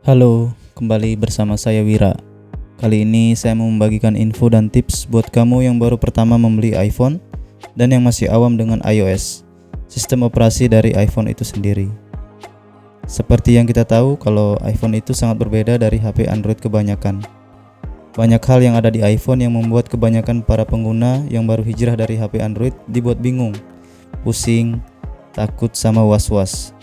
Halo, kembali bersama saya Wira. Kali ini saya mau membagikan info dan tips buat kamu yang baru pertama membeli iPhone dan yang masih awam dengan iOS, sistem operasi dari iPhone itu sendiri. Seperti yang kita tahu kalau iPhone itu sangat berbeda dari HP Android kebanyakan. Banyak hal yang ada di iPhone yang membuat kebanyakan para pengguna yang baru hijrah dari HP Android dibuat bingung, pusing, takut sama was-was.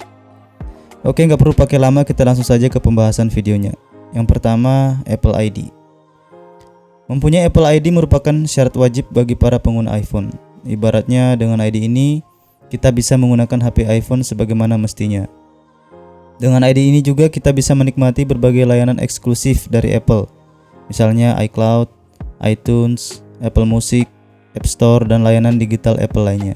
Oke, nggak perlu pakai lama, kita langsung saja ke pembahasan videonya. Yang pertama, Apple ID. Mempunyai Apple ID merupakan syarat wajib bagi para pengguna iPhone. Ibaratnya dengan ID ini, kita bisa menggunakan HP iPhone sebagaimana mestinya. Dengan ID ini juga kita bisa menikmati berbagai layanan eksklusif dari Apple. Misalnya iCloud, iTunes, Apple Music, App Store, dan layanan digital Apple lainnya.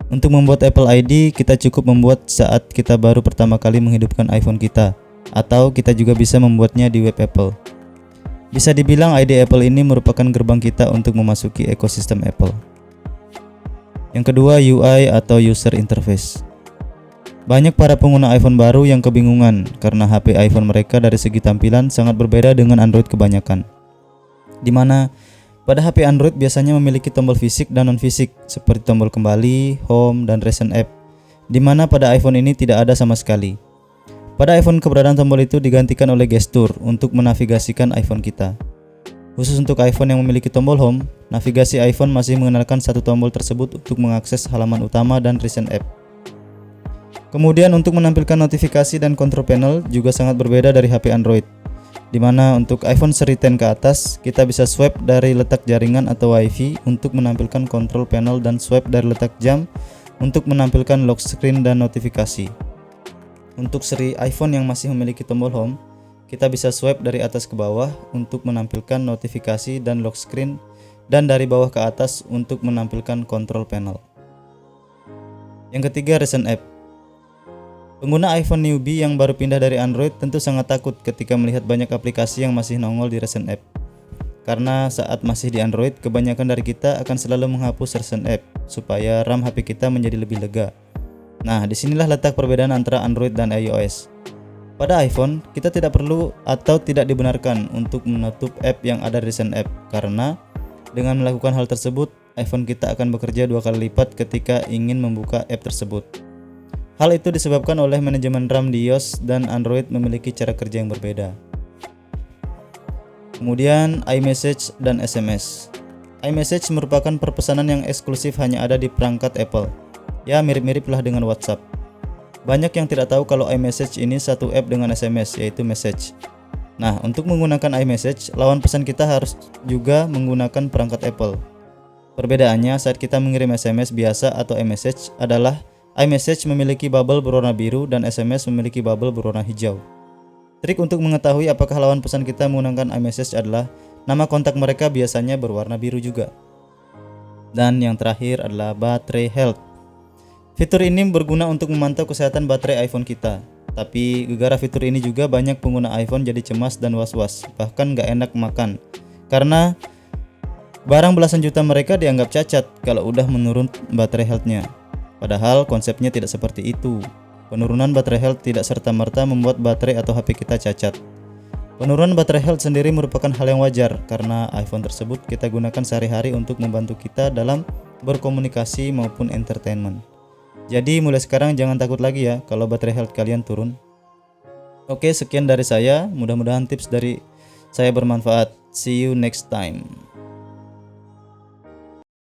Untuk membuat Apple ID, kita cukup membuat saat kita baru pertama kali menghidupkan iPhone kita, atau kita juga bisa membuatnya di web Apple. Bisa dibilang ID Apple ini merupakan gerbang kita untuk memasuki ekosistem Apple. Yang kedua, UI atau User Interface. Banyak para pengguna iPhone baru yang kebingungan karena HP iPhone mereka dari segi tampilan sangat berbeda dengan Android kebanyakan. Di mana pada HP Android biasanya memiliki tombol fisik dan non-fisik seperti tombol kembali, home, dan recent app, di mana pada iPhone ini tidak ada sama sekali. Pada iPhone keberadaan tombol itu digantikan oleh gestur untuk menavigasikan iPhone kita. Khusus untuk iPhone yang memiliki tombol home, navigasi iPhone masih mengenalkan satu tombol tersebut untuk mengakses halaman utama dan recent app. Kemudian untuk menampilkan notifikasi dan control panel juga sangat berbeda dari HP Android, di mana untuk iPhone seri 10 ke atas, kita bisa swipe dari letak jaringan atau WiFi untuk menampilkan control panel dan swipe dari letak jam untuk menampilkan lock screen dan notifikasi. Untuk seri iPhone yang masih memiliki tombol home, kita bisa swipe dari atas ke bawah untuk menampilkan notifikasi dan lock screen, dan dari bawah ke atas untuk menampilkan control panel. Yang ketiga, recent app. Pengguna iPhone newbie yang baru pindah dari Android tentu sangat takut ketika melihat banyak aplikasi yang masih nongol di recent app. Karena saat masih di Android, kebanyakan dari kita akan selalu menghapus recent app supaya RAM HP kita menjadi lebih lega. Nah, disinilah letak perbedaan antara Android dan iOS. Pada iPhone, kita tidak perlu atau tidak dibenarkan untuk menutup app yang ada di recent app, karena dengan melakukan hal tersebut, iPhone kita akan bekerja 2 kali lipat ketika ingin membuka app tersebut. Hal itu disebabkan oleh manajemen RAM di iOS dan Android memiliki cara kerja yang berbeda. Kemudian iMessage dan SMS. iMessage merupakan perpesanan yang eksklusif hanya ada di perangkat Apple. Ya, mirip-mirip lah dengan WhatsApp. Banyak yang tidak tahu kalau iMessage ini satu app dengan SMS, yaitu Message. Nah, untuk menggunakan iMessage, lawan pesan kita harus juga menggunakan perangkat Apple. Perbedaannya saat kita mengirim SMS biasa atau iMessage adalah iMessage memiliki bubble berwarna biru dan SMS memiliki bubble berwarna hijau. Trik untuk mengetahui apakah lawan pesan kita menggunakan iMessage adalah nama kontak mereka biasanya berwarna biru juga. Dan yang terakhir adalah baterai health. Fitur ini berguna untuk memantau kesehatan baterai iPhone kita. Tapi gara-gara fitur ini juga banyak pengguna iPhone jadi cemas dan was-was, bahkan gak enak makan. Karena barang belasan juta mereka dianggap cacat kalau udah menurun baterai health-nya. Padahal konsepnya tidak seperti itu. Penurunan baterai health tidak serta-merta membuat baterai atau HP kita cacat. Penurunan baterai health sendiri merupakan hal yang wajar karena iPhone tersebut kita gunakan sehari-hari untuk membantu kita dalam berkomunikasi maupun entertainment. Jadi mulai sekarang jangan takut lagi ya kalau baterai health kalian turun. Oke, sekian dari saya. Mudah-mudahan tips dari saya bermanfaat. See you next time.